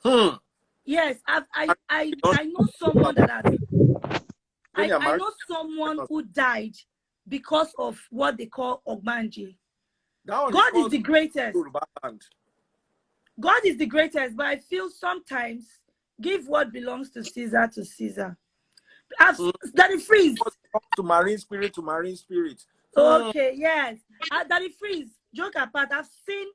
Hmm. Yes, And I you don't know someone that has. when you're I married, know someone who died because of what they call Ogbanje. that one is God is called the greatest. Yoruba land. God is the greatest, but I feel sometimes give what belongs to Caesar to Caesar. Hmm. Daddy Freeze. To marine spirit. Hmm. Okay, yes. Daddy Freeze, joke apart, I've seen,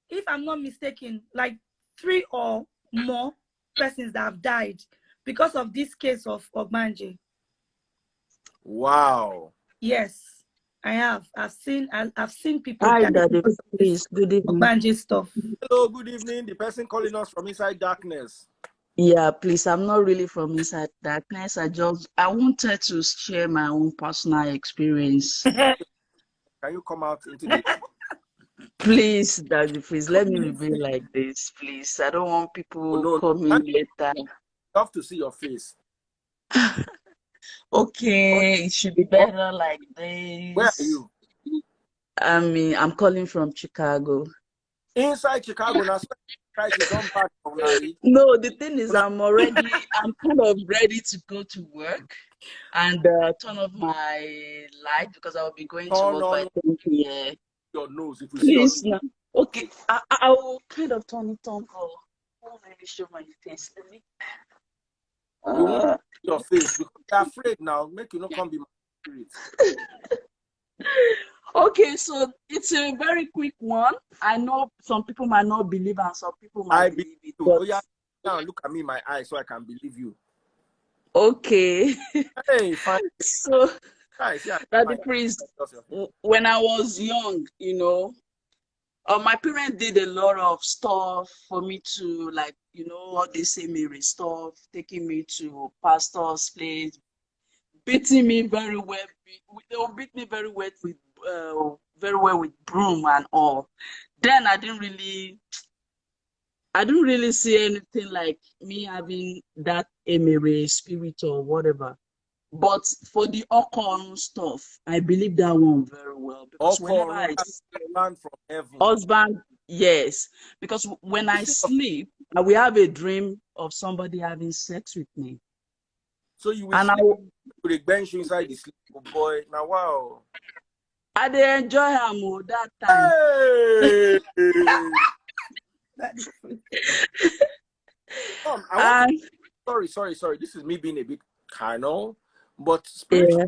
if I'm not mistaken, like 3 or more persons that have died because of this case of Ogbanje. Wow. Yes, I have. I've seen people Hi, die Daddy, because of this please. Good evening. Ogbanje stuff. Hello, good evening. The person calling us from inside darkness. Yeah, please. I'm not really from inside darkness. I wanted to share my own personal experience. Can you come out into the Please, Daddy, please let me remain like this, please. I don't want oh, people no, coming later. love to see your face. Okay, it should be Oh, better like where are this. you? I'm calling from Chicago. Inside Chicago, now prices don't back on Nari. No, the thing is, I'm kind of ready to go to work and turn off my light because I will be going to Turn work by on 10 p.m. your nose. If you see your Please, now. Okay, I will kind of turn it on for. I won't really show my face. Let me. you won't see your face because you're afraid now. Make you not come be my spirit. Okay, so it's a very quick one. I know some people might not believe and some people I might believe believe it, you. but Oh yeah, now look at me in my eyes so I can believe you. okay. Hey, fine So, guys, yeah, that the fine. priest, Just your face. when I was young, my parents did a lot of stuff for me to, like, all this Mary stuff, taking me to pastor's place, beating me very well. They will beat me very well with broom and all. Then I didn't really see anything like me having that Mary spirit or whatever. But for the Okon stuff, I believe that one very well because All whenever corner I land from heaven. husband, yes, because when You I see, sleep, I will have a dream of somebody having sex with me, so you will and sleep with a bench inside the sleep. Oh boy, now wow. I dey enjoy am that time. Hey! Daddy Freeze. I want to. And Sorry. This is me being a bit carnal, but spiritual. yeah,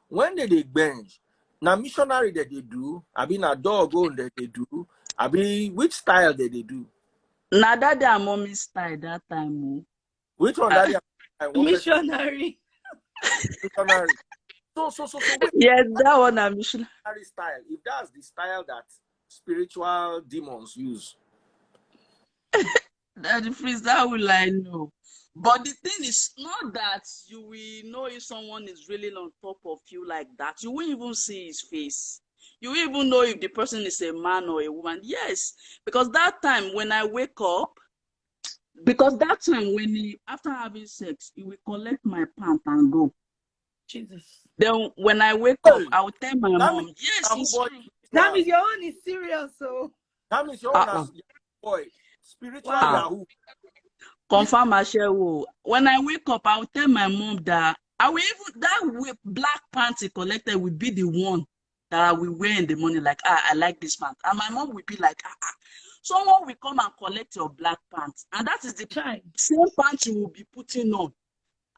When they bench, now missionary that they do, I mean a dog own that they do, I mean which style that they do, na that day mommy style that time. which one that Ah, they are one person Missionary. missionary. So wait, yes, that that one I'm sure. missionary style, if that's the style that spiritual demons use, That the freeze that will I know. But the thing is not that you will know if someone is really on top of you like that. You won't even see his face. You won't even know if the person is a man or a woman. Yes, because that time when I wake up, because that time when after having sex, he will collect my pant and go. Jesus. Then when I wake up, hey, I will tell my that means mom, yes, Yahoo it's boy true. That spiritual. means your own is serious, so That means your own Uh-uh. as Yahoo boy, spiritual Ah, wow. Yahoo. This confirm my share. When I wake up, I will tell my mom that I will even black pants he collected will be the one that I will wear in the morning. Like, I like this pants. And my mom will be like, someone will come and collect your black pants. And that is the Child. same pants you will be putting on.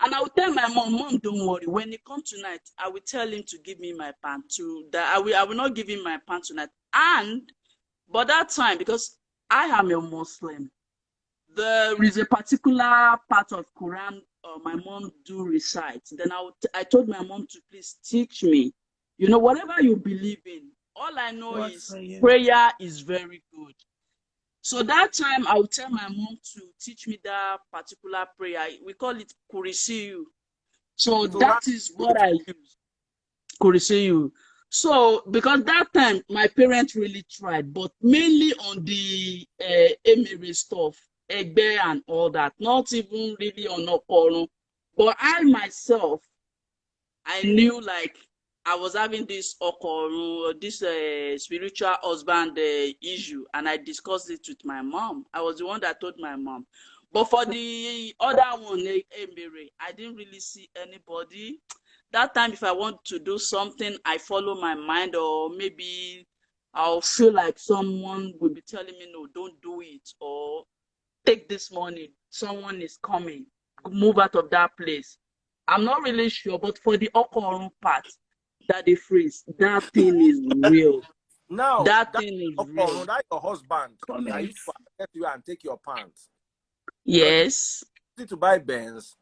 And I will tell my mom, don't worry. When he comes tonight, I will tell him to give me my pants too. That I will not give him my pants tonight. But that time, because I am a Muslim, there is a particular part of Quran my mom do recite. Then I told my mom to please teach me. Whatever you believe in, all I know Works is for you. prayer is very good. So that time I would tell my mom to teach me that particular prayer. We call it Kurisiyu. So to run that is what I use. Kurisiyu. So because that time my parents really tried, but mainly on the Emiri stuff, Egbe and all that, not even really on Okorun. But I myself, I knew like I was having this spiritual husband issue, and I discussed it with my mom. I was the one that told my mom. But for the other one, Mary, I didn't really see anybody. That time, if I want to do something, I follow my mind, or maybe I'll feel like someone will be telling me, no, don't do it, or take this money. Someone is coming. Move out of that place. I'm not really sure, but for the Okorun part, that they freeze, that thing is real. Now, That that thing is real. that your husband that used Comments. to accept you and take your pants. Yes. Need to buy Benz.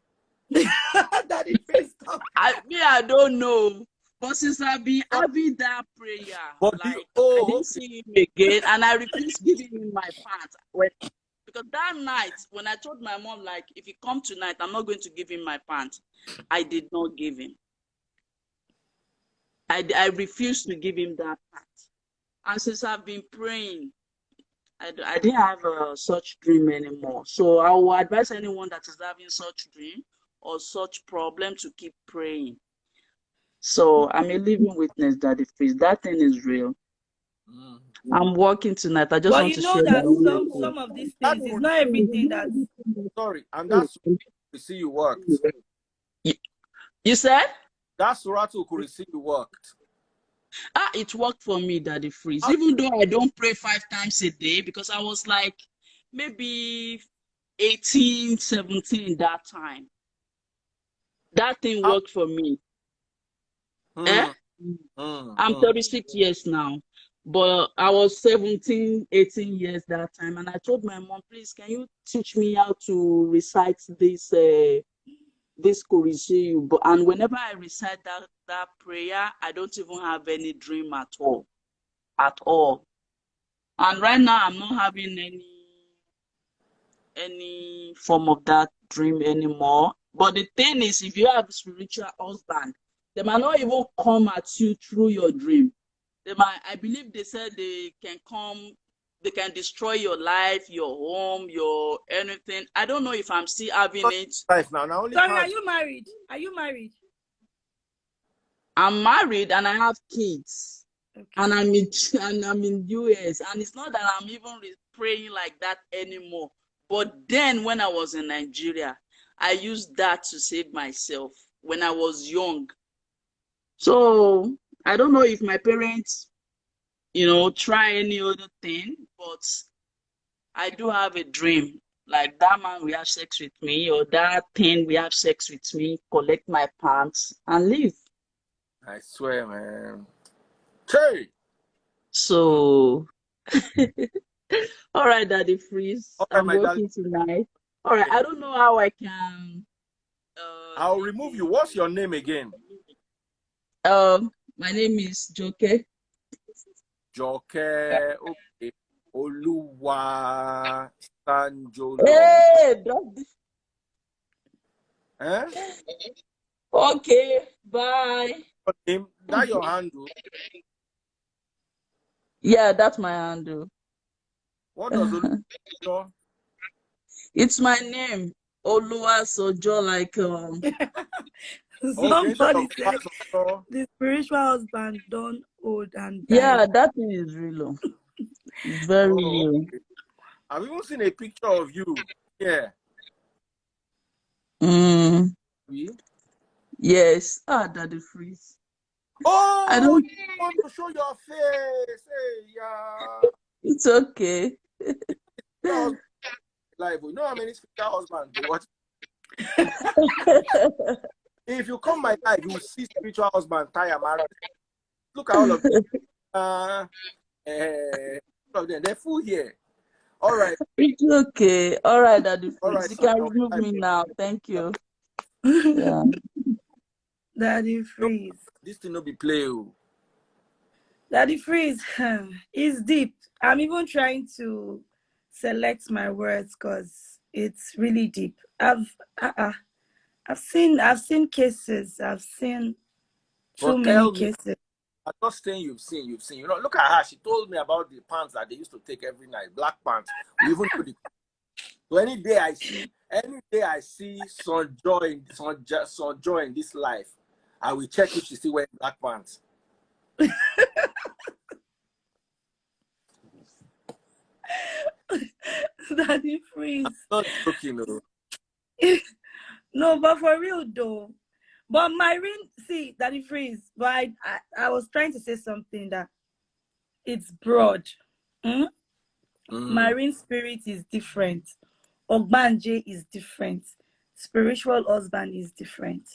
Daddy Freeze, stop. I don't know. But since I've been having that prayer, But like I oh, didn't see him again, and I refused giving him my pants. Because that night, when I told my mom, like, if he come tonight, I'm not going to give him my pants, I did not give him. I refused to give him that pants. And since I've been praying, I didn't have such dream anymore. So I will advise anyone that is having such dream or such problem to keep praying. So I'm a living witness that that thing is real. mm. I'm working tonight. I just But want you to know share my that own. some of these That things is could not everything that sorry, and that's could see you worked. You said? That Suratu could see you worked. It worked for me, Daddy Freeze. Even though I don't pray 5 times a day, because I was like maybe 18, 17 that time. That thing How, worked for me. mm, Eh? I'm 36 years now, but I was 17, 18 years that time. And I told my mom, please, can you teach me how to recite this Kurisiyu? And whenever I recite that prayer, I don't even have any dream at all. At all. And right now, I'm not having any form of that dream anymore. But the thing is, if you have a spiritual husband, they might not even come at you through your dream. I believe they said they can destroy your life, your home, your anything. I don't know if I'm still having it. life now only Sorry, are pants. you married? Are you married? I'm married and I have kids. Okay. And I'm in US, and it's not that I'm even praying like that anymore. But then when I was in Nigeria, I used that to save myself when I was young. So I don't know if my parents, try any other thing, but I do have a dream. Like that man will have sex with me, or that thing will have sex with me, collect my pants, and leave. I swear, man. Hey! So all right, Daddy Freeze. All right, I'm my darling. working tonight. All right, I don't know how I can. I'll remove you. What's your name again? My name is Joke. Joke. Okay. Oluwa Sanjolo. Hey, Eh? okay, bye. That your handle? Yeah, that's my handle. What does Oluwa? It's my name, Olua Sojo. Like Somebody said the spiritual husband don't old and die. Yeah, that thing is real. It's very real. Okay. I've even seen a picture of you. Yeah. Yes. Daddy Freeze. Oh, I don't. you want to show your face? Hey, yeah. It's okay. Live. You know how many spiritual husbands they watch? If you come my life, you will see spiritual husband tire married. Look at all of them. All of them. They're full here. All right. It's okay. All right, Daddy Freeze. All right. You can remove me now. Thank you. Yeah. Daddy Freeze. This thing no be play. Daddy Freeze is deep. I'm even trying to select my words because it's really deep. I've seen cases. I've seen too many cases. I'm not saying you've seen. You know, look at her. She told me about the pants that they used to take every night, black pants. We even do the. So any day I see Son Joy in this life, I will check if she's still wearing black pants. Daddy Freeze. I'm not joking, no. No, but for real though. But my ring, see, Daddy Freeze. But I was trying to say something that it's broad. Marine spirit is different. Ogbanje is different. Spiritual husband is different.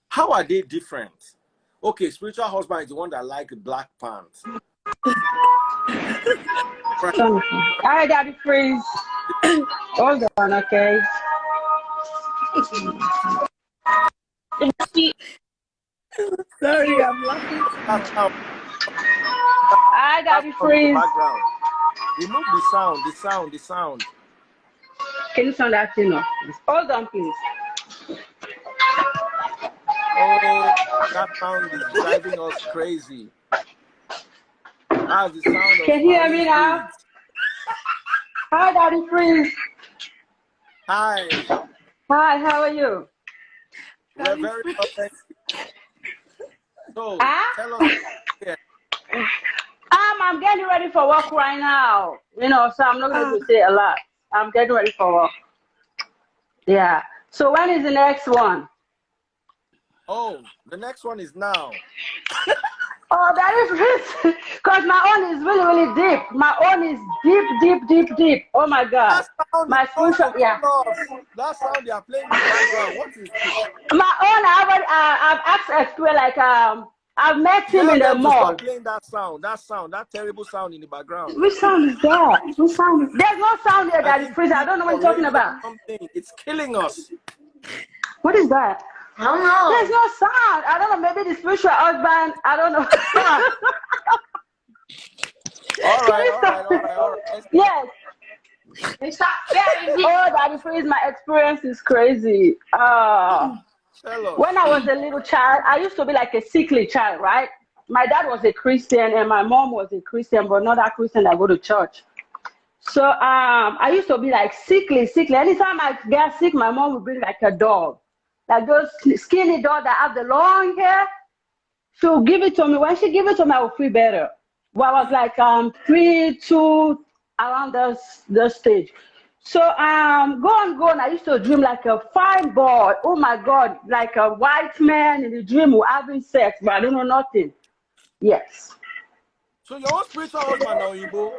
How are they different? Okay, spiritual husband is the one that like black pants. All right, Daddy Freeze. Hold on, okay. Sorry, I'm laughing. That's how. Hi, Daddy Freeze. Background. Remove the sound. Can you turn that thing off? Hold on, please. Oh, that sound is driving us crazy. That's the sound of Can you hear me now? Hi, Daddy Freeze. Hi. Hi, how are you? We're very well. So, tell us. Yeah. I'm getting ready for work right now. You know, so I'm not going to say a lot. I'm getting ready for work. Yeah. So when is the next one? Oh, the next one is now. Oh, that is because my own is really, really deep. My own is deep. Oh my God. My spiritual, yeah. That sound they are playing in the background. What is this? My own, I've asked experience, like I've met him in the mall. Stop playing that sound, that terrible sound in the background. Which sound is that? Which sound? There's no sound here that is freezing. I don't know what you're talking about. Something. It's killing us. What is that? I don't know. There's no sound. I don't know. Maybe the spiritual husband. I don't know. All right. Yes. Oh, Daddy Freeze, my experience is crazy. When I was a little child, I used to be like a sickly child, right? My dad was a Christian and my mom was a Christian, but not a Christian that go to church. So I used to be like sickly. Anytime I get sick, my mom would bring like a dog. Like those skinny dogs that have the long hair. She'll give it to me. When she give it to me, I will feel better. Well, I was like 3, 2, around the stage. So go on. I used to dream like a fine boy. Oh my God, like a white man in the dream who having sex, but I don't know nothing. Yes. So your own spiritual husband now, Igbo?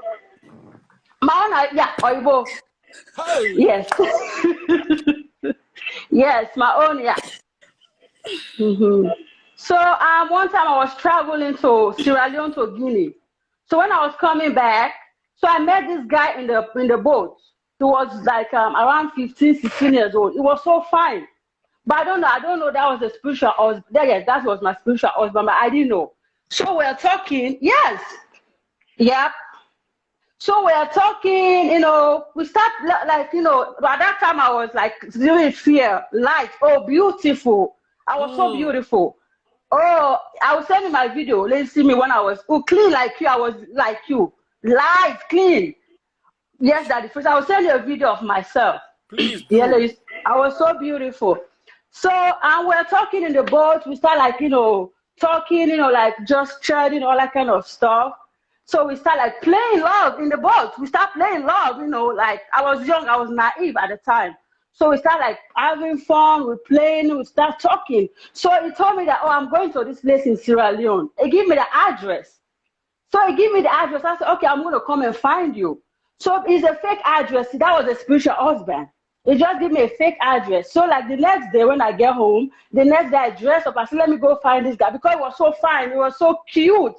My own, yeah, Oibo. Hey. Yes. Yes, my own, yeah. So one time I was traveling to Sierra Leone to Guinea. So when I was coming back, so I met this guy in the boat. He was like around 15, 16 years old. He was so fine. But I don't know that was a spiritual husband. Yes, that was my spiritual husband, but I didn't know. So we're talking, yes. Yep. So we're talking, you know, we start like, you know, at that time I was like really fear, light, oh, beautiful. I was so beautiful. Oh, I was sending my video. Let's see me when I was clean like you. I was like you, light, clean. Yes, Daddy First. I will send you a video of myself. Please do. Yeah, I was so beautiful. So we're talking in the boat. We start like, you know, talking, you know, like just chatting, all that kind of stuff. So we start like playing love in the boat. We start playing love, you know, like I was young, I was naive at the time. So we start like having fun, we're playing, we start talking. So he told me that, oh, I'm going to this place in Sierra Leone. He gave me the address. So he gave me the address. I said, okay, I'm going to come and find you. So it's a fake address. That was a spiritual husband. He just gave me a fake address. So like the next day when I get home, the next day I dressed up. I said, let me go find this guy because he was so fine. He was so cute.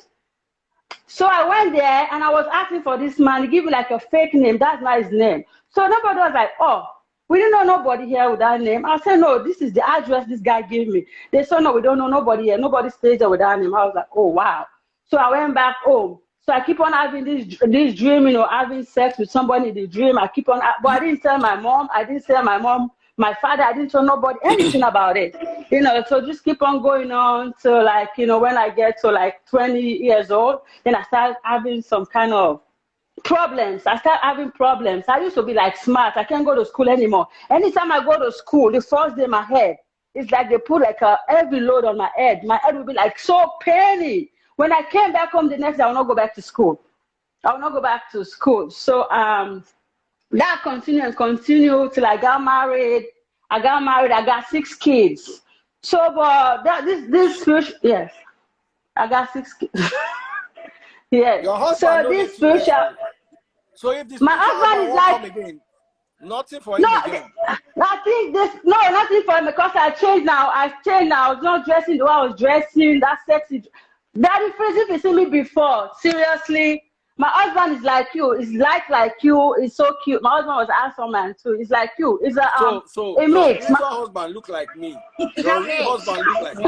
So I went there and I was asking for this man. He gave me like a fake name. That's not his name. So nobody was like, oh, we didn't know nobody here with that name. I said, no, this is the address this guy gave me. They said, no, we don't know nobody here. Nobody stays there with that name. I was like, oh, wow. So I went back home. So I keep on having this dream, you know, having sex with somebody in the dream. I keep on, but I didn't tell my mom. I didn't tell my mom, my father. I didn't tell nobody anything about it. You know, so just keep on going on to like, you know, when I get to like 20 years old, then I start having some kind of problems. I start having problems. I used to be like smart. I can't go to school anymore. Anytime I go to school, the first day my head, It's like they put like a heavy load on my head. My head would be like so painy. When I came back home the next day, I will not go back to school. I will not go back to school. So that continued till I got married. I got 6 kids. So, but yes, I got 6 kids. Yes. Your husband So don't this let you rest. spiritual. So if this My husband is won't like, come again, nothing for him no, again. nothing for him because I changed now. I was not dressing the way I was dressing. That sexy. Daddy, Freeze, if you see me before, seriously, my husband is like you. It's like you. It's so cute. My husband was an handsome man too. It's like you. It's So a your mix. spiritual husband look like me. Your real husband look like me.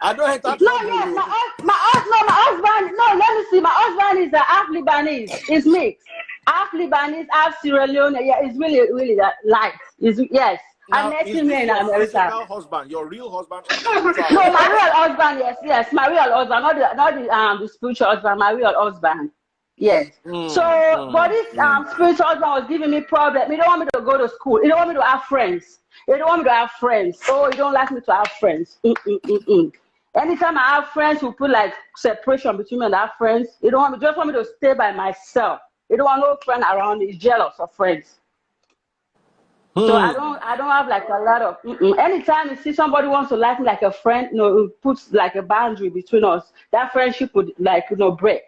I don't enter No, trouble. yes, my husband. No, let me see. My husband is half Lebanese. It's mixed. Half Lebanese, half Sierra Leone. Yeah, it's really that light. Yes. I Now, met is him this here in your America. physical husband, your real husband? Or your spiritual No, husband? my real husband. Yes, my real husband, not the spiritual husband. My real husband. Yes. But this spiritual husband was giving me problem. He don't want me to go to school. He don't want me to have friends. He don't want me to have friends. Oh, he don't like me to have friends. Anytime I have friends who put like separation between me and have friends, he don't want me. Just want me to stay by myself. He don't want no friend around me. He's jealous of friends. So I don't have like a lot of. Anytime you see somebody wants to like me like a friend, it puts like a boundary between us. That friendship would like break.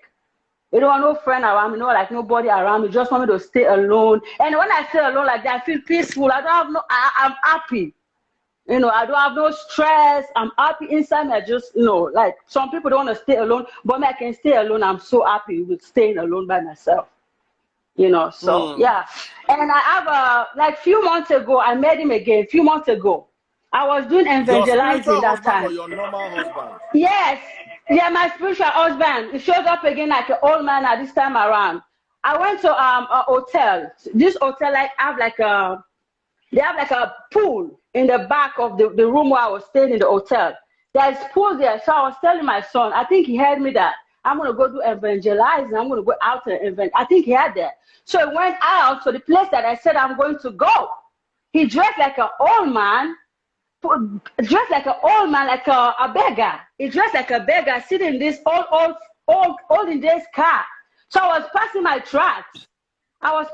You don't want no friend around me, like nobody around me. Just want me to stay alone. And when I stay alone like that, I feel peaceful. I don't have I'm happy. I don't have no stress. I'm happy inside me. I just, like some people don't want to stay alone, but me, I can stay alone. I'm so happy with staying alone by myself. So yeah. And I have like few months ago, I met him again. Few months ago, I was doing Your evangelizing spiritual that husband time. or your normal husband? Yes. Yeah, my spiritual husband. He shows up again like an old man at this time around. I went to a hotel. This hotel they have like a pool in the back of the room where I was staying in the hotel. There's pool there. So I was telling my son, I think he heard me that I'm gonna go do evangelizing. I'm gonna go out and event. I think he had that. So he went out to the place that I said I'm going to go. He dressed like an old man. Dressed like an old man, like a beggar. He dressed like a beggar, sitting in this old in this car. So I was passing my tracks. So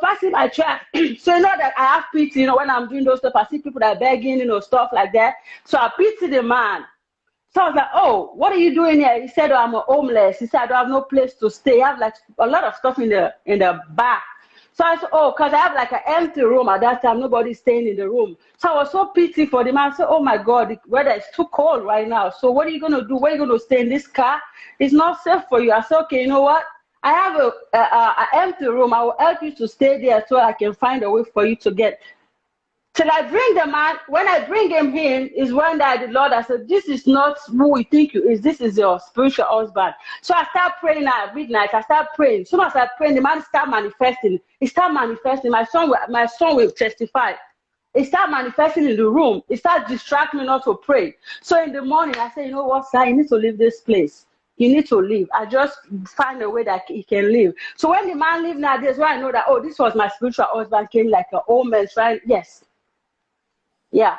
that I have pity, when I'm doing those stuff, I see people that are begging, stuff like that. So I pity the man. So I was like, oh, what are you doing here? He said, oh, I'm homeless. He said, I don't have no place to stay. I have like a lot of stuff in the back. So I said, oh, because I have like an empty room at that time. Nobody's staying in the room. So I was so pity for the man. I said, oh my God, the weather is too cold right now. So what are you going to do? Where are you going to stay in this car? It's not safe for you. I said, okay, you know what? I have an empty room. I will help you to stay there so I can find a way for you to get. Till I bring the man, when I bring him in, is when the Lord, I said, this is not who we think you is. This is your spiritual husband. So I start praying at midnight. I start praying. Soon as I pray, the man start manifesting. He start manifesting. My son will testify. He start manifesting in the room. He start distracting me not to pray. So in the morning, I say, you know what, sir, you need to leave this place. You need to leave. I just find a way that he can leave. So when the man leave now, that's why I know that, oh, this was my spiritual husband, came like an old man, right? Yes. Yeah.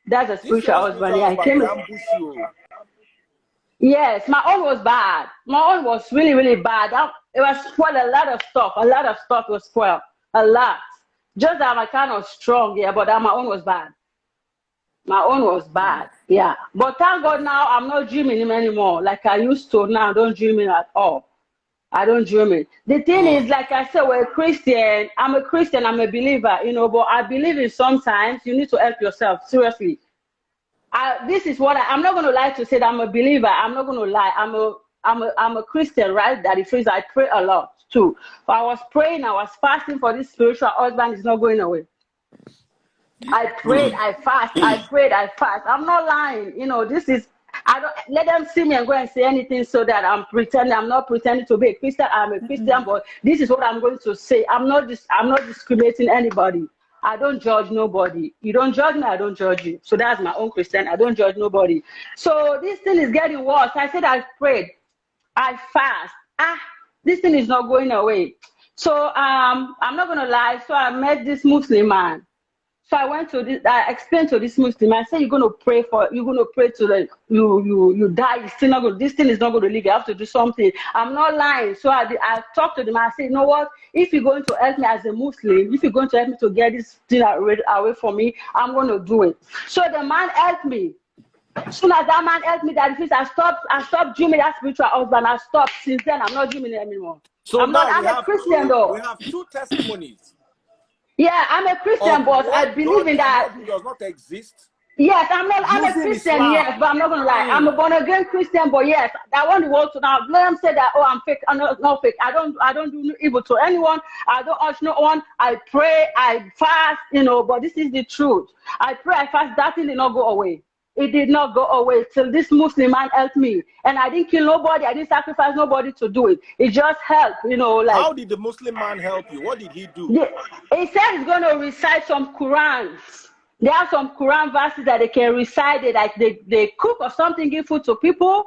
That's a spiritual husband. Yeah, he came. Yes, my own was bad. My own was really, really bad. It was spoiled a lot of stuff. A lot of stuff was spoiled. A lot. Just that I'm kind of strong, yeah, but my own was bad. My own was bad, yeah. But thank God now I'm not dreaming him anymore. Like I used to now, I don't dream him at all. I don't dream it. The thing is, like I said, we're Christian. I'm a Christian, I'm a believer, but I believe in sometimes you need to help yourself, seriously. This is what I'm not going to lie to say that I'm a believer. I'm not going to lie. I'm a Christian, right? That it means I pray a lot too. But I was praying, I was fasting for this spiritual husband. It's not going away. I prayed, I fast, I prayed, I fast. I'm not lying. This is, I don't let them see me and go and say anything so that I'm pretending. I'm not pretending to be a Christian. I'm a Christian, but this is what I'm going to say. I'm not discriminating anybody. I don't judge nobody. You don't judge me, I don't judge you. So that's my own Christian. I don't judge nobody. So this thing is getting worse. I said I prayed, I fast. This thing is not going away. So I'm not gonna lie. So I met this Muslim man. So I went to this. I explained to this Muslim. I said, "You're going to pray to the you die. It's still not good. This thing is not going to leave. You have to do something." I'm not lying. So I talked to them. I said, "You know what? If you're going to help me as a Muslim, if you're going to help me to get this thing away from me, I'm going to do it." So the man helped me. As soon as that man helped me, I stopped dreaming that spiritual husband. I stopped. Since then, I'm not dreaming anymore. So I'm a Christian though. We have two testimonies. Yeah, I'm a Christian, but I believe in that. Does not exist. Yes, I'm a Christian, Islam. yes, but I'm not gonna lie. I'm a born again Christian, but yes, I want the world to now. Let them say that, oh, I'm fake. I'm not fake. I don't do evil to anyone. I don't urge no one. I pray, I fast, but this is the truth. I pray, I fast. That thing did not go away. It did not go away till this Muslim man helped me. And I didn't kill nobody. I didn't sacrifice nobody to do it. It just helped, How did the Muslim man help you? What did he do? He said he's going to recite some Qurans. There are some Quran verses that they can recite. They cook or something, give food to people.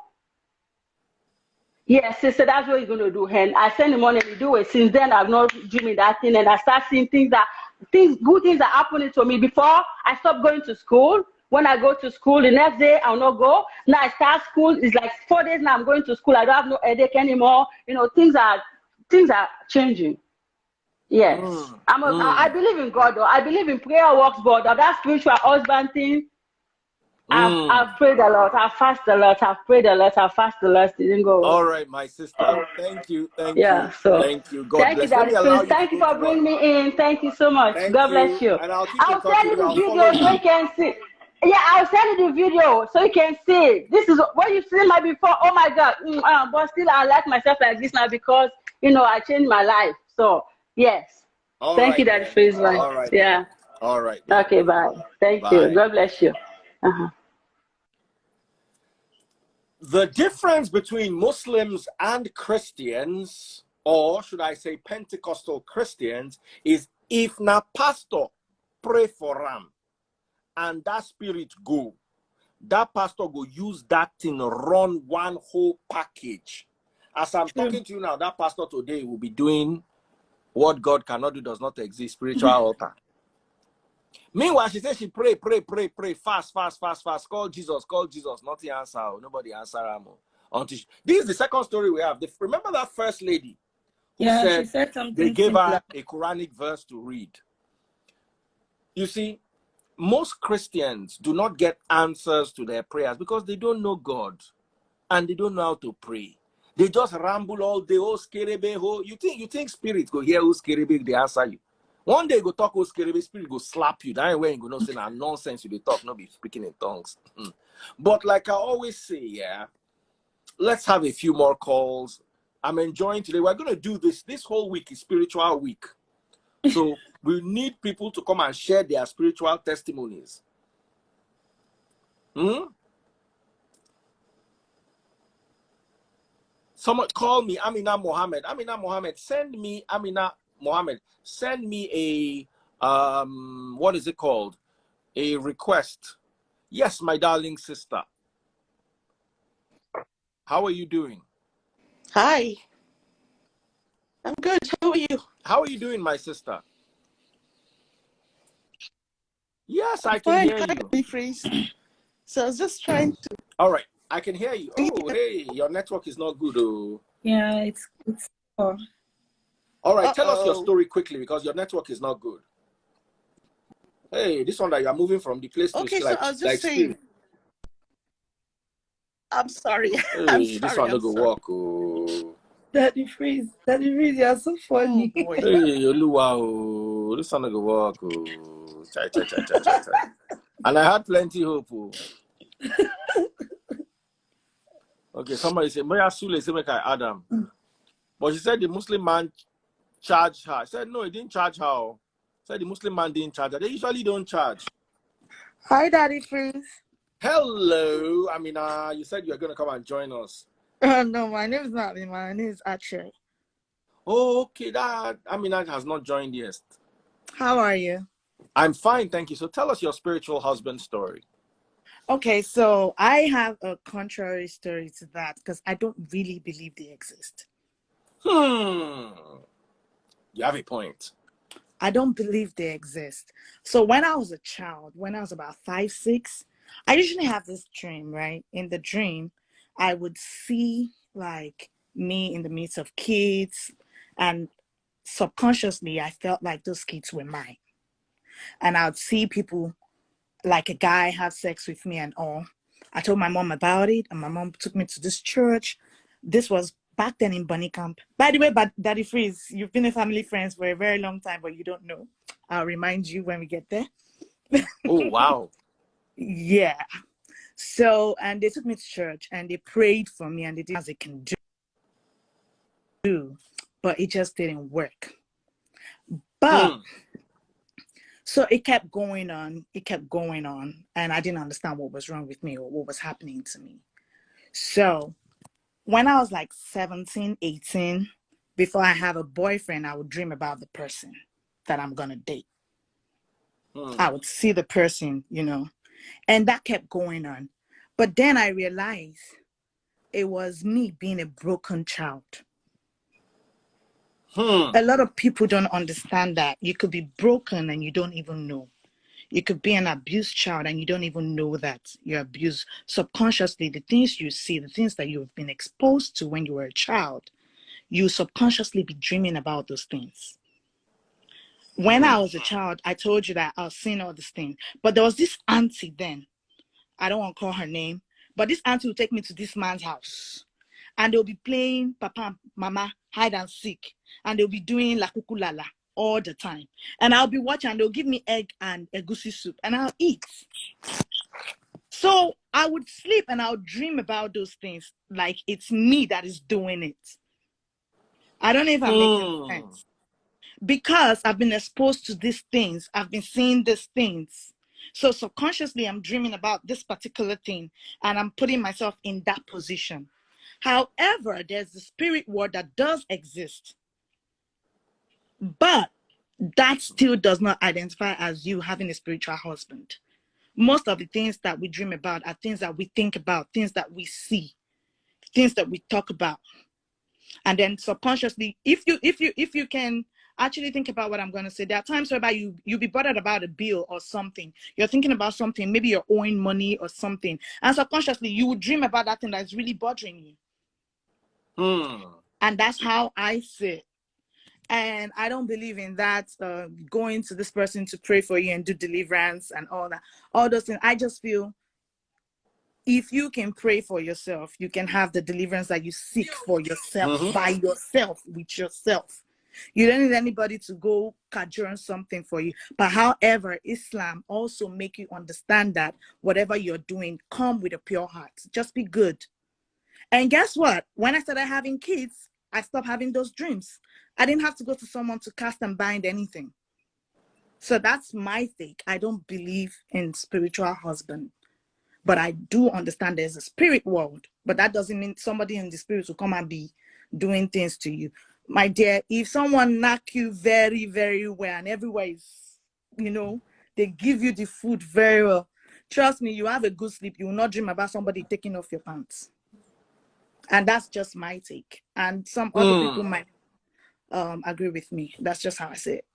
Yes, he said that's what he's going to do. And I sent him money to do it. Since then, I've not dreamed that thing. And I start seeing good things are happening to me. Before, I stopped going to school. When I go to school, the next day I'll not go. Now I start school. It's like 4 days now I'm going to school. I don't have no headache anymore. Things are changing. Yes. I believe in God though. I believe in prayer works, but that spiritual husband thing, I've prayed a lot. I've fasted a lot. I've prayed a lot. I've fasted a lot. It didn't go. All right, my sister. Thank you. Thank you. Thank you. God bless. Thank you for bringing me in. Thank you so much. God bless you. And I'll send you the video so you can see. Yeah, I'll send you the video so you can see. This is what you've seen my before. Oh my God. But still, I like myself like this now because, I changed my life. So, yes. Thank you, Daddy Freeze. All right. Yeah. All right. Okay, bye. Thank you. God bless you. The difference between Muslims and Christians, or should I say Pentecostal Christians, is if na pastor pray for them and that spirit go, that pastor go use that thing run one whole package. As I'm talking to you now, that pastor today will be doing what God cannot do, does not exist, spiritual altar. Meanwhile, she says she pray, fast, call Jesus, nothing answer, nobody answer her. This is the second story we have. Remember that first lady who she said something they gave her a Quranic verse to read. You see, most Christians do not get answers to their prayers because they don't know God and they don't know how to pray. They just ramble all day. Oh, skerebe, ho. You think spirits go hear oh, skerebe, they answer you. One day go talk oh, skerebe, spirit go slap you. That ain't where you go no say nonsense you they talk, not be speaking in tongues. But like I always say, yeah, let's have a few more calls. I'm enjoying today. We're gonna do this. This whole week is spiritual week. So we need people to come and share their spiritual testimonies. Someone call me Amina Mohammed. Amina Mohammed, send me a what is it called? A request. Yes, my darling sister. How are you doing? Hi. I'm good. How are you? How are you doing, my sister? Yes, I can hear you. Freeze. So I was just trying to. All right, I can hear you. Oh, hey, your network is not good. Oh. Yeah, it's poor. All right, tell us your story quickly because your network is not good. Hey, this one that you are moving from the place to so like, I was just saying. I'm sorry. Hey, I'm sorry. This one no go work. Oh. Daddy Freeze, you are so funny. Oh, boy. Hey, Oluwa, this one no go work. Oh. Chai. And I had plenty hope. Oh. Okay, somebody said, Moya Sule say make I Adam. But she said the Muslim man charged her. I said, no, he didn't charge her. Said the Muslim man didn't charge her. They usually don't charge. Hi, Daddy Freeze. Hello, Amina. You said you're going to come and join us. No, my name is not Amina. My name is Ache. Oh, okay. That Amina has not joined yet. How are you? I'm fine, thank you. So tell us your spiritual husband story. Okay, so I have a contrary story to that because I don't really believe they exist. You have a point. I don't believe they exist. So when I was a child, when I was about 5, 6, I usually have this dream, right? In the dream, I would see like me in the midst of kids, and subconsciously I felt like those kids were mine. And I would see people, like a guy, have sex with me and all. I told my mom about it, and my mom took me to this church. This was back then in Bunny Camp. By the way, but Daddy Freeze, you've been a family friends for a very long time, but you don't know. I'll remind you when we get there. Oh, wow. Yeah. So, and they took me to church and they prayed for me and they did as they can do, but it just didn't work. But so it kept going on. It kept going on. And I didn't understand what was wrong with me or what was happening to me. So when I was like 17, 18, before I have a boyfriend, I would dream about the person that I'm going to date. I would see the person, you know, and that kept going on. But then I realized it was me being a broken child. A lot of people don't understand that. You could be broken and you don't even know. You could be an abused child and you don't even know that you're abused. Subconsciously, the things you see, the things that you've been exposed to when you were a child, you subconsciously be dreaming about those things. When I was a child, I told you that I was seeing all these things. But there was this auntie then. I don't want to call her name. But this auntie would take me to this man's house. And they'll be playing Papa, Mama, hide and seek. And they'll be doing La Kukulala all the time. And I'll be watching and they'll give me egg and egusi soup. And I'll eat. So I would sleep and I'll dream about those things. Like it's me that is doing it. I don't know if I'm making sense. Because I've been exposed to these things. I've been seeing these things. So subconsciously, I'm dreaming about this particular thing. And I'm putting myself in that position. However, there's the spirit world that does exist. But that still does not identify as you having a spiritual husband. Most of the things that we dream about are things that we think about, things that we see, things that we talk about. And then subconsciously, if you can actually think about what I'm going to say, there are times whereby you'll be bothered about a bill or something. You're thinking about something, maybe you're owing money or something. And subconsciously, you would dream about that thing that's really bothering you. And that's how I see it. And I don't believe in that going to this person to pray for you and do deliverance and all that. All those things. I just feel if you can pray for yourself, you can have the deliverance that you seek for yourself, by yourself, with yourself. You don't need anybody to go conjure something for you. But however, Islam also make you understand that whatever you're doing, come with a pure heart. Just be good. And guess what? When I started having kids, I stopped having those dreams. I didn't have to go to someone to cast and bind anything. So that's my take. I don't believe in spiritual husband. But I do understand there's a spirit world. But that doesn't mean somebody in the spirit will come and be doing things to you. My dear, if someone knock you very, very well and everywhere is, you know, they give you the food very well, trust me, you have a good sleep. You will not dream about somebody taking off your pants. And that's just my take. And some other people might agree with me. That's just how I say it.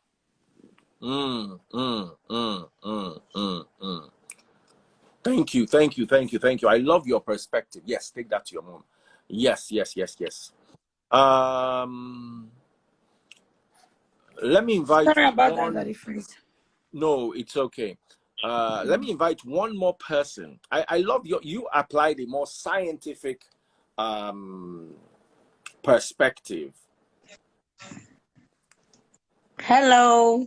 Thank you. I love your perspective. Yes, take that to your mom. Yes. Let me invite. Sorry about that, Daddy Freeze. No, it's okay. Let me invite one more person. I love you applied a more scientific perspective. Hello,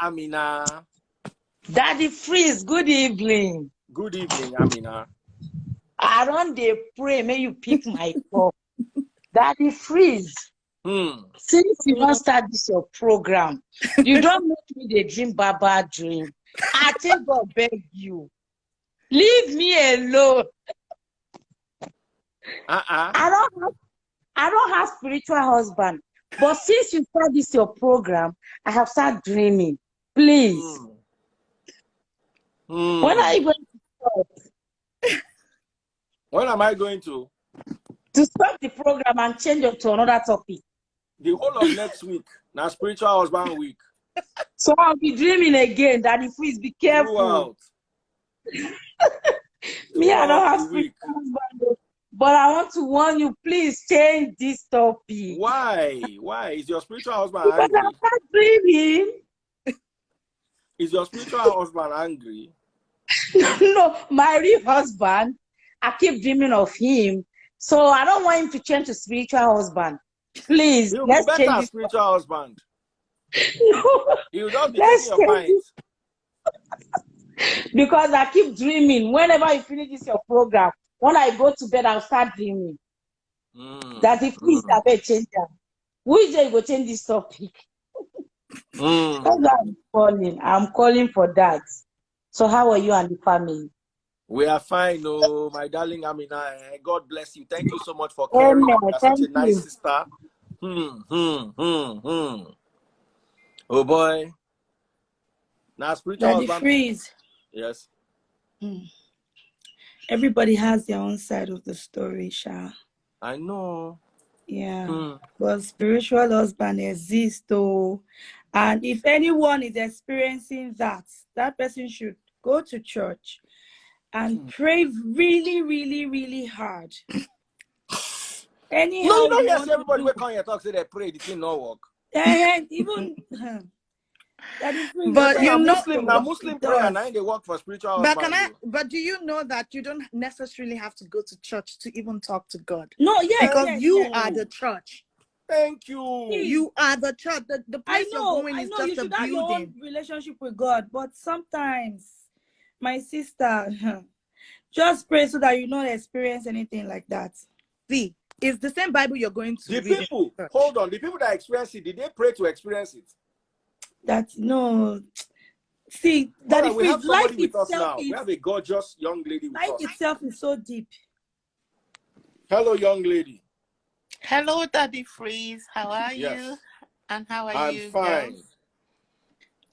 Amina. Daddy Freeze. Good evening. Good evening, Amina. I run dey pray, may you pick my call. Daddy Freeze. Since you don't start this your program, you don't make me the dream Baba dream. I think God beg you. Leave me alone. I don't have spiritual husband. But since you start this your program, I have started dreaming. Please. When are you going to stop? When am I going to? To stop the program and change it to another topic. The whole of next week. Now spiritual husband week. So I'll be dreaming again. Daddy, please be careful. Me, I don't Throughout have the week. spiritual husband, though. But I want to warn you, please change this topic. Why? Why? Is your spiritual husband Because angry? I'm not dreaming. Is your spiritual husband angry? No, my real husband, I keep dreaming of him. So I don't want him to change to spiritual husband. Please, He'll be let's change better this. spiritual husband. No, He'll just be taking let's your change pints. because I keep dreaming. Whenever you finish this your program, when I go to bed, I'll start dreaming. That if please I better change that. Which day you go change this topic? That's why I'm calling. I'm calling for that. So how are you and the family? We are fine, oh my darling Amina. God bless you. Thank you so much for caring. Amen. You're such Thank a nice you. sister. Oh boy. Now spiritual Daddy husband. Freeze. Yes. Everybody has their own side of the story, Sha. I know. Yeah. But spiritual husband exists, though. And if anyone is experiencing that, that person should go to church and pray really, really, really hard. Anyhow, No, you know, you yes, want everybody to will come here talk, say they pray, the thing not work. even Daddy Freeze, But They say you now know, Muslim it prayer, does. now they work for spiritual but can husband. but do you know that you don't necessarily have to go to church to even talk to God? No, yes, Because yes, you yes. are the church. Thank you. You are the church. The place you're going is You just a should have your own building. relationship with God, but sometimes, my sister, just pray so that you don't experience anything like that. See, it's the same Bible you're going to The read people, in church. hold on, the people that experience it, did they pray to experience it? That no. See, All Daddy right, we have Freeze, life somebody with us itself now. is We have a gorgeous young lady with life us. itself is so deep. Hello, young lady. Hello, Daddy Freeze. How are Yes. you? And how are I'm you, fine. girls?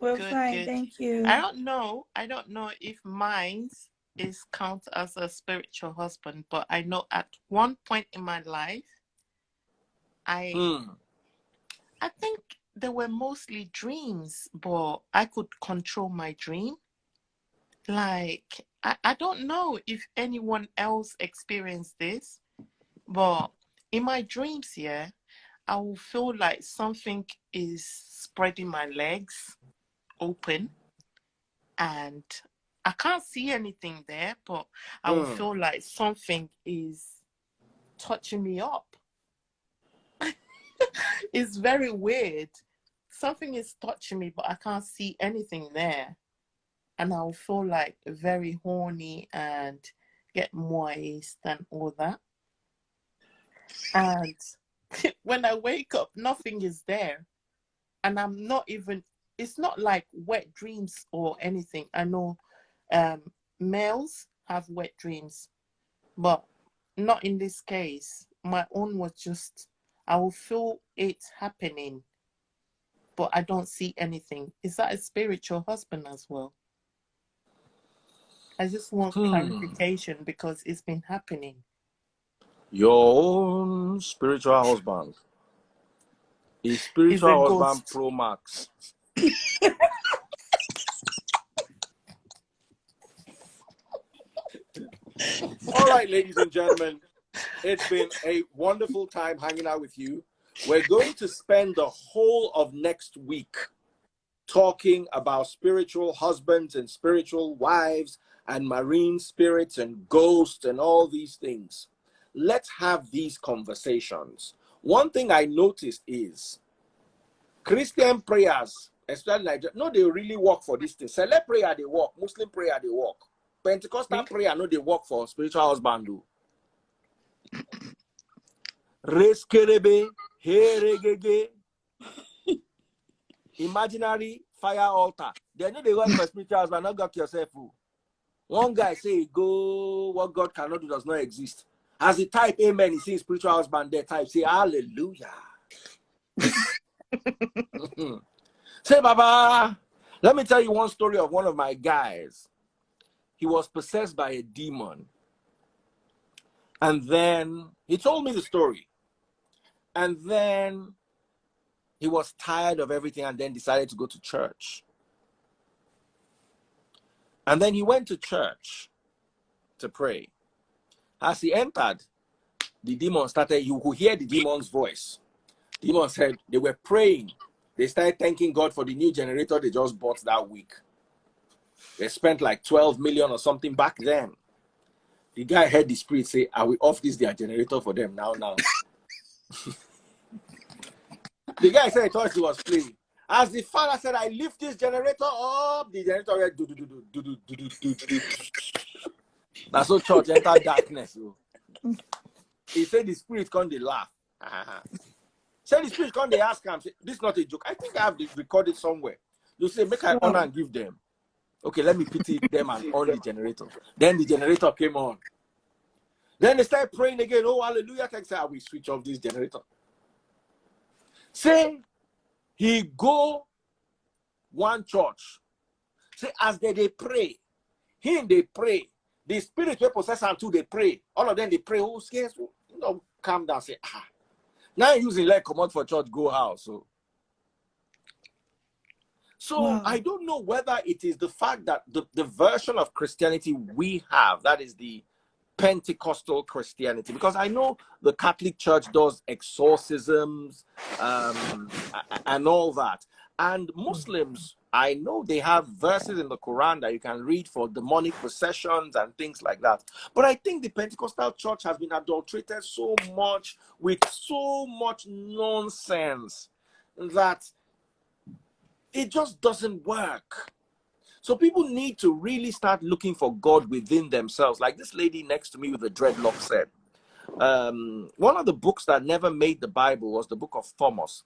We're Good, fine, good. thank you. I don't know if mine is count as a spiritual husband, but I know at one point in my life, I think they were mostly dreams, but I could control my dream. Like, I don't know if anyone else experienced this, but in my dreams, yeah, I will feel like something is spreading my legs open and I can't see anything there, but I will feel like something is touching me up. It's very weird. Something is touching me, but I can't see anything there. And I'll feel like very horny and get moist and all that. And when I wake up, nothing is there. And I'm not even, it's not like wet dreams or anything. I know males have wet dreams, but not in this case. My own was just, I will feel it happening, but I don't see anything. Is that a spiritual husband as well? I just want clarification because it's been happening. Your own spiritual husband is spiritual husband ghost. Pro Max. All right, ladies and gentlemen, it's been a wonderful time hanging out with you. We're going to spend the whole of next week talking about spiritual husbands and spiritual wives and marine spirits and ghosts and all these things. Let's have these conversations. One thing I noticed is Christian prayers, especially Nigeria, no, they really work for this thing. Select prayer, they work. Muslim prayer, they work. Pentecostal prayer, no, they work for spiritual husband. Reskerebe, heregege, imaginary fire altar. They know they work for spiritual husband, not got yourself. One guy say, go, what God cannot do does not exist. As he type amen, he sees spiritual husband there, type, say, hallelujah. Say, Baba, let me tell you one story of one of my guys. He was possessed by a demon. And then he told me the story. And then He was tired of everything and then decided to go to church. And then he went to church to pray. As he entered, the demon started, you could hear the demon's voice. The demon said they were praying. They started thanking God for the new generator they just bought that week. They spent like 12 million or something back then. The guy heard the spirit say, I will off this their generator for them now. The guy said he thought he was playing. As the father said, I lift this generator up, the generator went do. That's so church entered darkness. He said the spirit can't they laugh. Said the spirit can't they ask him, say, this is not a joke. I think I have this recorded somewhere. You say, make I honor and give them. Okay, let me pity them and on the generator. Then the generator came on. Then they started praying again. Oh, hallelujah. Can say, I will switch off this generator. Say, he go one church. Say, as they pray, they pray. The spirit will possess until they pray. All of them, they pray. Oh, scares, calm down. Say, now using like come out for church, go house. So wow. I don't know whether it is the fact that the version of Christianity we have, that is the Pentecostal Christianity, because I know the Catholic Church does exorcisms and all that. And Muslims, I know they have verses in the Quran that you can read for demonic possessions and things like that. But I think the Pentecostal Church has been adulterated so much with so much nonsense that it just doesn't work. So people need to really start looking for God within themselves. Like this lady next to me with the dreadlock said. One of the books that never made the Bible was the book of Thomas.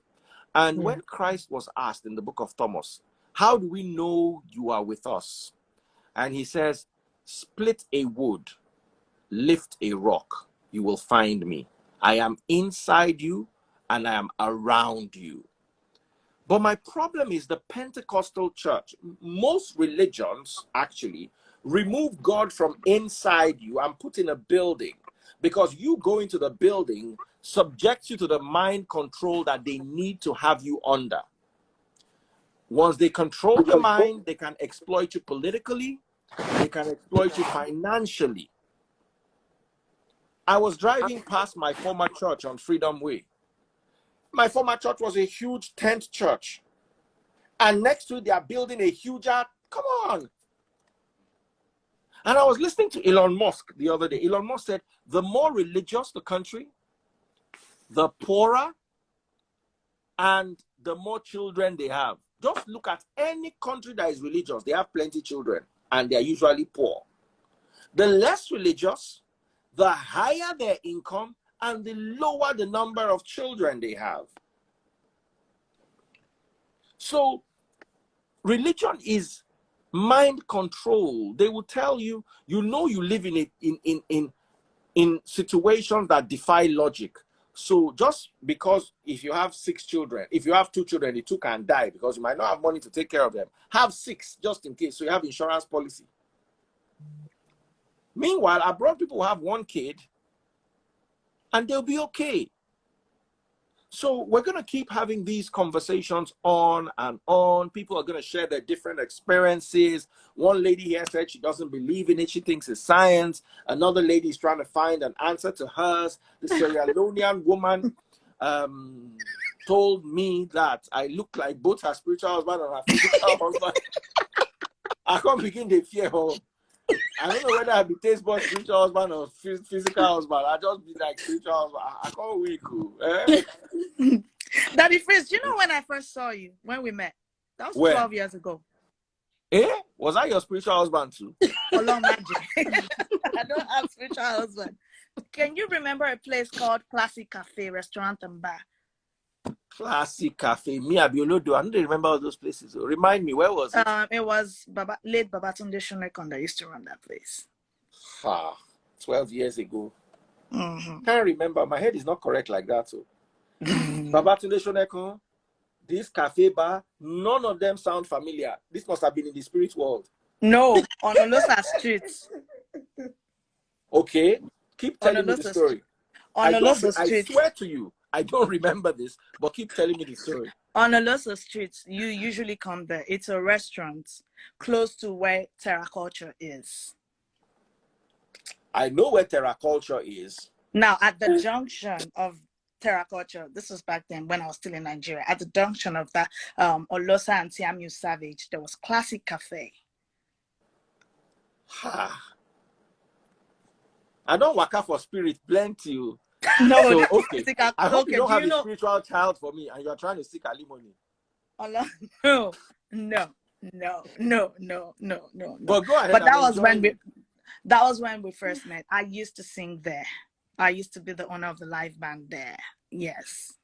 And when Christ was asked in the book of Thomas, how do we know you are with us? And he says, split a wood, lift a rock, you will find me. I am inside you and I am around you. But my problem is the Pentecostal church. Most religions actually remove God from inside you and put in a building, because you go into the building subjects you to the mind control that they need to have you under. Once they control your mind, they can exploit you politically, they can exploit you financially. I was driving past my former church on Freedom Way. My former church was a huge tent church. And next to it, they are building a huge art. Come on. And I was listening to Elon Musk the other day. Elon Musk said, the more religious the country, the poorer and the more children they have. Just look at any country that is religious. They have plenty of children and they are usually poor. The less religious, the higher their income, and the lower the number of children they have. So religion is mind control. They will tell you, you live in it in situations that defy logic. So just because if you have 6 children, if you have 2 children, the 2 can die because you might not have money to take care of them. Have 6 just in case. So you have insurance policy. Meanwhile, abroad people have 1 kid and they'll be okay. So we're going to keep having these conversations on and on. People are going to share their different experiences. One lady here said she doesn't believe in it. She thinks it's science. Another lady is trying to find an answer to hers. The Leonean woman told me that I look like both her spiritual husband and her physical husband. I can't begin to fear her. I don't know whether I be taste both spiritual husband or physical husband. I just be like spiritual husband. I can't weak. Daddy Fritz, you know when I first saw you, when we met? That was 12 years ago. Was I your spiritual husband too? Long magic. I don't have spiritual husband. Can you remember a place called Classic Cafe, Restaurant and Bar? Classic Cafe. Me, Abiolodo. I don't remember all those places. Remind me, where was it? It was late Babatunde Shonekon that used to run that place. 12 years ago. Can't remember. My head is not correct like that. So, Babatunde Shonekon, this cafe bar, none of them sound familiar. This must have been in the spirit world. No, on Olosa Street. Okay, keep telling me the story. I swear to you, I don't remember this, but keep telling me the story. On Olosa Street, you usually come there. It's a restaurant close to where Terra Culture is. I know where Terra Culture is. Now, at the junction of Terra Culture, this was back then when I was still in Nigeria, at the junction of that Olosa and Tiamu Savage, there was Classic Cafe. I don't work out for spirit plenty. No, so okay. I hope okay, you don't have a spiritual child for me and you're trying to seek alimony. No. But go ahead. But that was when we first met. I used to sing there. I used to be the owner of the live band there. Yes.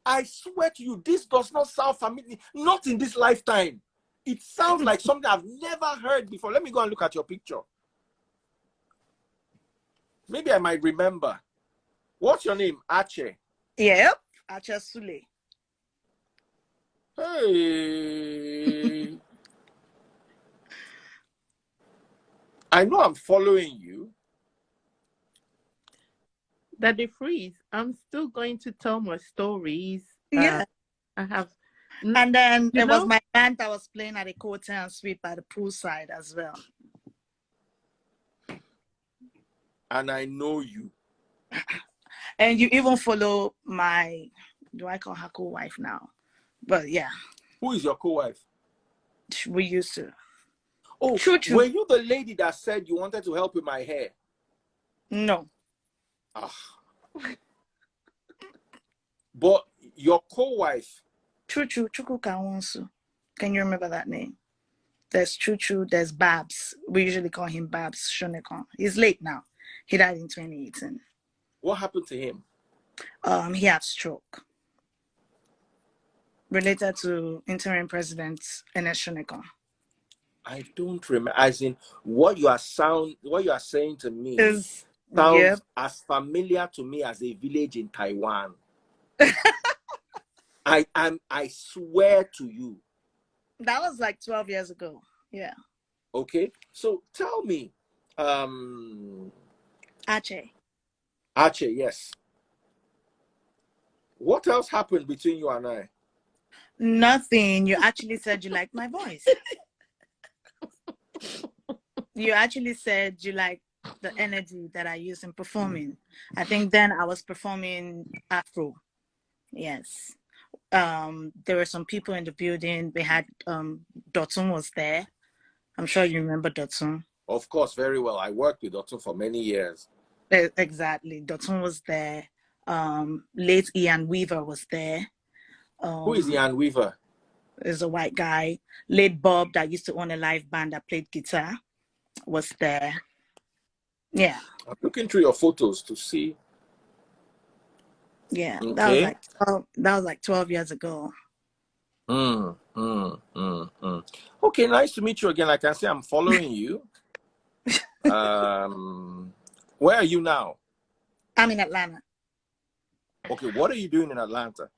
I swear to you, this does not sound familiar. Not in this lifetime. It sounds like something I've never heard before. Let me go and look at your picture. Maybe I might remember. What's your name? Ache. Yep. Ache Sule. Hey. I know I'm following you. Daddy Freeze, I'm still going to tell my stories. Yeah. I have. And then it was my band that was playing at the hotel and suite by the poolside as well. And I know you. And you even follow my, do I call her co-wife now? But yeah. Who is your co-wife? We used to. Oh, true. Were you the lady that said you wanted to help with my hair? No. But your co-wife. Chuku Kawansu. Can you remember that name? There's Chuchu, there's Babs. We usually call him Babs Shonekon. He's late now. He died in 2018. What happened to him? He had stroke. Related to interim president Enes Shonekon. I don't remember. As in, what you are saying to me sounds as familiar to me as a village in Taiwan. I swear to you. That was like 12 years ago. Yeah. Okay. So tell me, Ache, yes. What else happened between you and I? Nothing. You actually said you liked my voice. You actually said you like the energy that I use in performing. I think then I was performing Afro. Yes. There were some people in the building. We had Dotun was there. I'm sure you remember Dotun. Of course, very well. I worked with Dotun for many years. Exactly. Dotun was there. Late Ian Weaver was there. Who is Ian Weaver? Is a white guy. Late Bob that used to own a live band that played guitar was there. Yeah. I'm looking through your photos to see. Yeah, okay. that was like 12 years ago. Okay, nice to meet you again. Like I say, I'm following you. Where are you now? I'm in Atlanta. Okay, what are you doing in Atlanta?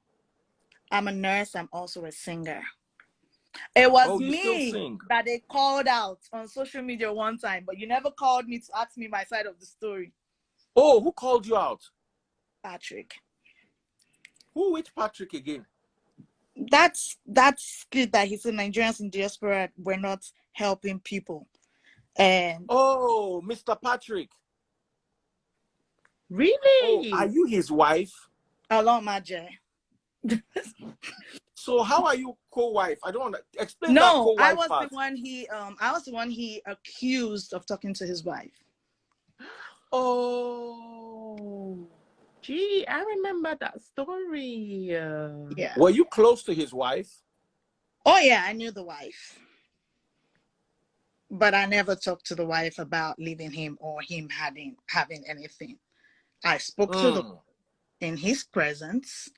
I'm a nurse. I'm also a singer. It was me that they called out on social media one time, but you never called me to ask me my side of the story. Oh, who called you out? Patrick. Which Patrick again? That's kid that he said Nigerians in diaspora were not helping people. And Mr. Patrick. Really? Oh, are you his wife? Along my Jay. So how are you co-wife? I don't want to explain that No, co-wife I was part. the one he accused of talking to his wife. Oh. Gee, I remember that story. Yeah. Were you close to his wife? Oh yeah, I knew the wife. But I never talked to the wife about leaving him or him having anything. I spoke to the in his presence,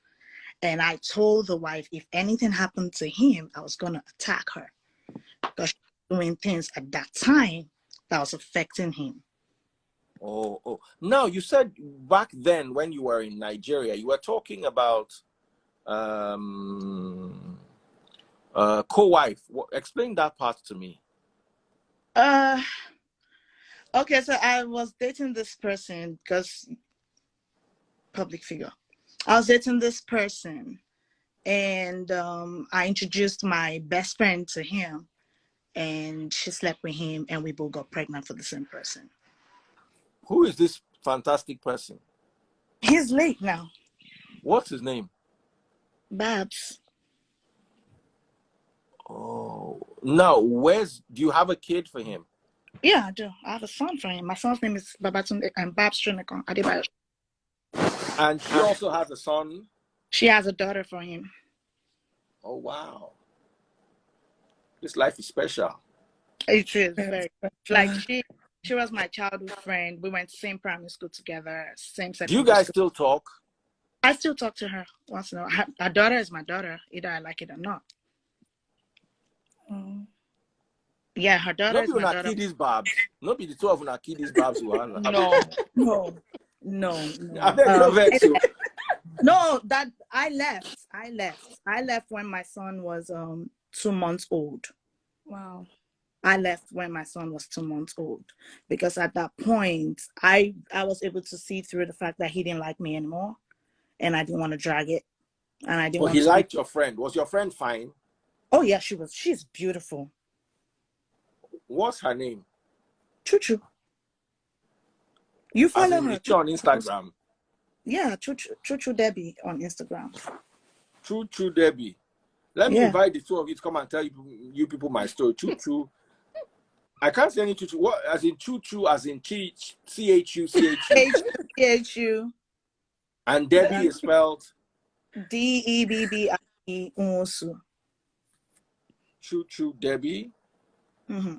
and I told the wife if anything happened to him, I was gonna attack her because she was doing things at that time that was affecting him. Oh. Now, you said back then when you were in Nigeria, you were talking about co-wife. Explain that part to me. Okay, so I was dating this person because public figure. I was dating this person, and I introduced my best friend to him, and she slept with him, and we both got pregnant for the same person. Who is this fantastic person? He's late now. What's his name? Babs. Oh, now do you have a kid for him? Yeah, I do. I have a son for him. My son's name is Babatunde and Babs Trinekon Adebayo. And she also has a son? She has a daughter for him. Oh, wow. This life is special. It is very like she was my childhood friend. We went same primary school together, same secondary Do you guys school. still talk? I still talk to her once in a while. Her daughter is my daughter, either I like it or not. Yeah, her daughter is my daughter. Nobody kid Babs. Nobody the two of them kid these Babs. No. I beg no vex you. No, that I left when my son was 2 months old. Wow. I left when my son was 2 months old because at that point I was able to see through the fact that he didn't like me anymore, and I didn't want to drag it, and I didn't. Well, he liked your friend. Was your friend fine? Oh yeah, she's beautiful. What's her name? Choo Choo. You follow her on Instagram? Yeah, Choo Choo Debbie on Instagram. Choo Choo Debbie. Let me invite the two of you to come and tell you people my story. Choo Choo. I can't say any Choo Choo. What as in Choo Choo as in CHU. CHU. And Debbie is spelled DEBBIE. Choo Choo Debbie. Mm-hmm.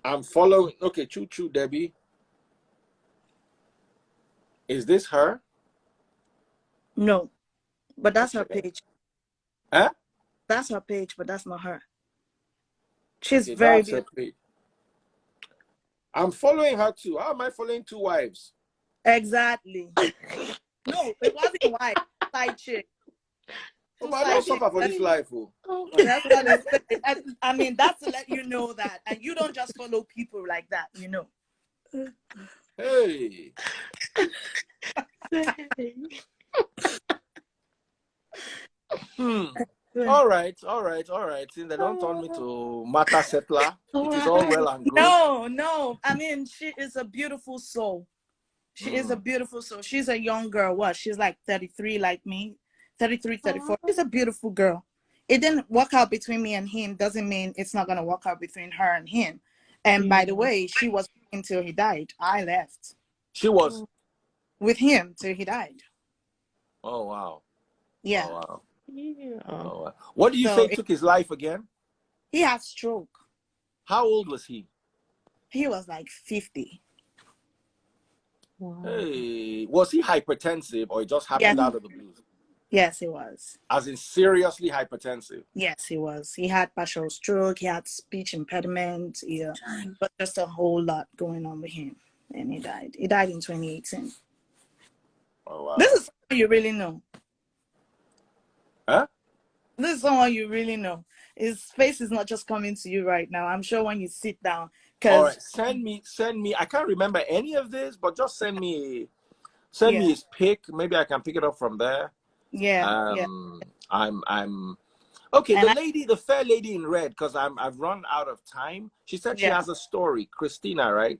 I'm following. Okay, Choo Choo Debbie. Is this her? No, but that's her page. Huh? That's her page, but that's not her. She's very beautiful. I'm following her too. How am I following two wives? Exactly. No, it wasn't wife. Side chick. Oh, I don't suffer for this life. Oh. That's what I said. I mean, that's to let you know that. And you don't just follow people like that, you know. Hey. All right. Since they don't turn me to Mata Settler, it is all well and good. No. I mean, she is a beautiful soul. She is a beautiful soul. She's a young girl. What? She's like 33 like me. 33, 34. She's a beautiful girl. It didn't work out between me and him. Doesn't mean it's not going to work out between her and him. And by the way, she was until he died. I left. She was with him till he died. Oh, wow. Yeah. Oh, wow. Yeah. Oh, wow. What do you say took his life again? He had stroke. How old was he? He was like 50. Wow. Hey, was he hypertensive or it just happened out of the blue? Yes, he was. As in seriously hypertensive? Yes, he was. He had partial stroke. He had speech impediment. Yeah, but just a whole lot going on with him. And he died. He died in 2018. Oh, wow. This is someone you really know. Huh? This is someone you really know. His face is not just coming to you right now. I'm sure when you sit down. All right, send me. I can't remember any of this, but just send me his pic. Maybe I can pick it up from there. Yeah. I'm okay. And the fair lady in red, because I've run out of time. She said she has a story. Christina, right?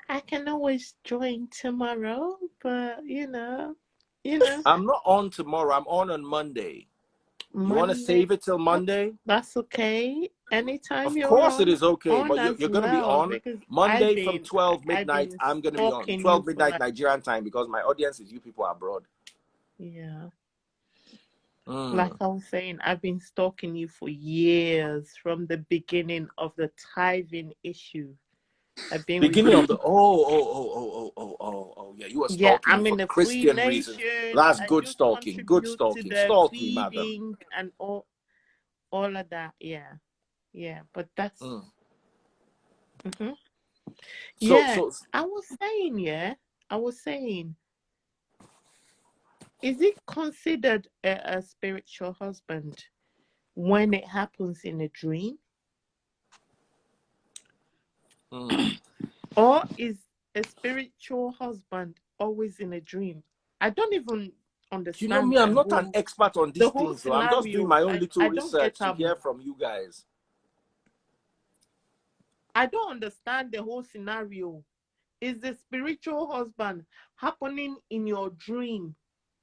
I can always join tomorrow, but you know. I'm not on tomorrow. I'm on Monday. You want to save it till Monday? That's okay. Anytime of you're course on, it is okay, but you're going to be on Monday from 12 midnight. I'm going to be on 12 midnight Nigerian time because my audience is you people abroad. Yeah. Like I was saying, I've been stalking you for years from the beginning of the tithing issue. I've been beginning of the yeah, you were stalking for Christian reasons. That's good stalking. Good stalking. Stalking, madam. And all of that. Yeah. But that's So I was saying, is it considered a spiritual husband when it happens in a dream? Or is a spiritual husband always in a dream. I don't even understand. You know me, I'm not an expert on these things, so I'm just doing my own little research to hear from you guys. I don't understand the whole scenario. Is the spiritual husband happening in your dream,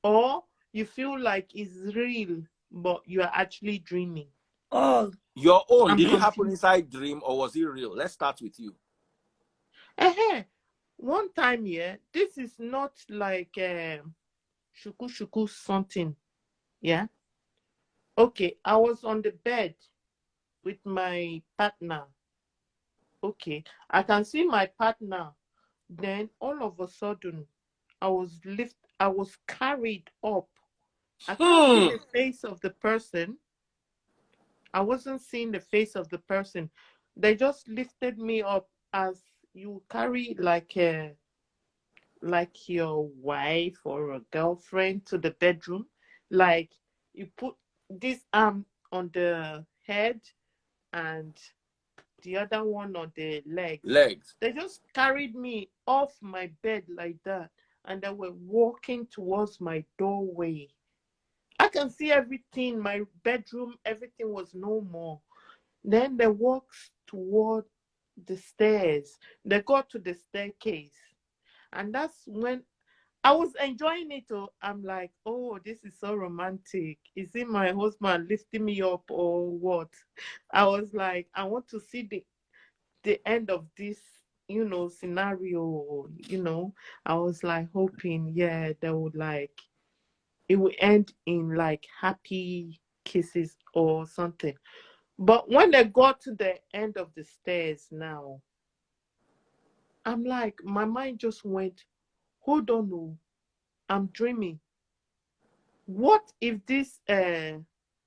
or you feel like it's real, but you are actually dreaming? Oh, your own, did it happen inside dream or was it real? Let's start with you. One time, yeah, this is not like shuku shuku something, yeah. Okay, I was on the bed with my partner. Okay, I can see my partner. Then all of a sudden, I was carried up. I can't see the face of the person. I wasn't seeing the face of the person. They just lifted me up as you carry like your wife or a girlfriend to the bedroom. Like you put this arm on the head and the other one on the legs. They just carried me off my bed like that, and they were walking towards my doorway. I can see everything, my bedroom, everything was no more. Then they walked toward the stairs. They got to the staircase. And that's when I was enjoying it. I'm like, oh, this is so romantic. Is it my husband lifting me up or what? I was like, I want to see the end of this, scenario. I was like hoping, yeah, they would like, it would end in like happy kisses or something. But when they got to the end of the stairs now, I'm like, my mind just went, hold on, no, I'm dreaming. What if this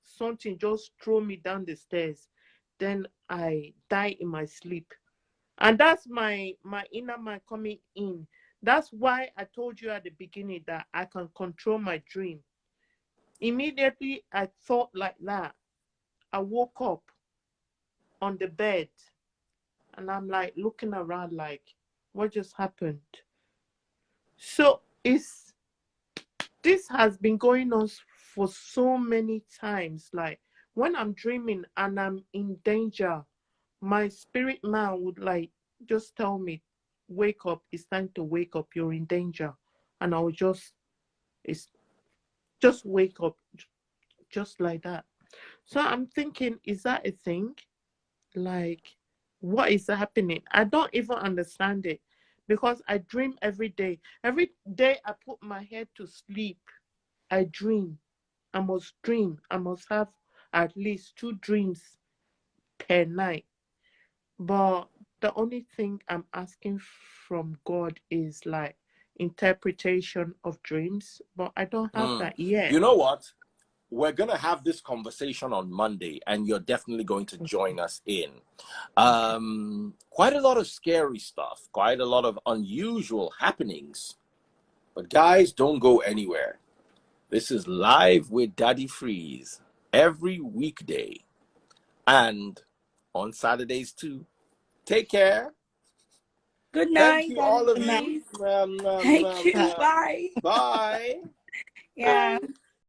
something just throw me down the stairs? Then I die in my sleep. And that's my inner man coming in. That's why I told you at the beginning that I can control my dream. Immediately I thought like that. I woke up on the bed and I'm like looking around like, what just happened? So this has been going on for so many times. Like when I'm dreaming and I'm in danger, my spirit man would like just tell me, wake up, it's time to wake up, you're in danger. And I would just wake up just like that. So I'm thinking, is that a thing? Like, what is happening? I don't even understand it because I dream every day. Every day I put my head to sleep, I dream. I must dream. I must have at least 2 dreams per night. But the only thing I'm asking from God is like interpretation of dreams. But I don't have that yet. You know what? We're going to have this conversation on Monday, and you're definitely going to join us in. Quite a lot of scary stuff, quite a lot of unusual happenings. But guys, don't go anywhere. This is Live with Daddy Freeze every weekday and on Saturdays too. Take care. Good night. Thank you, all of you. Thank you. Bye. Bye. Yeah.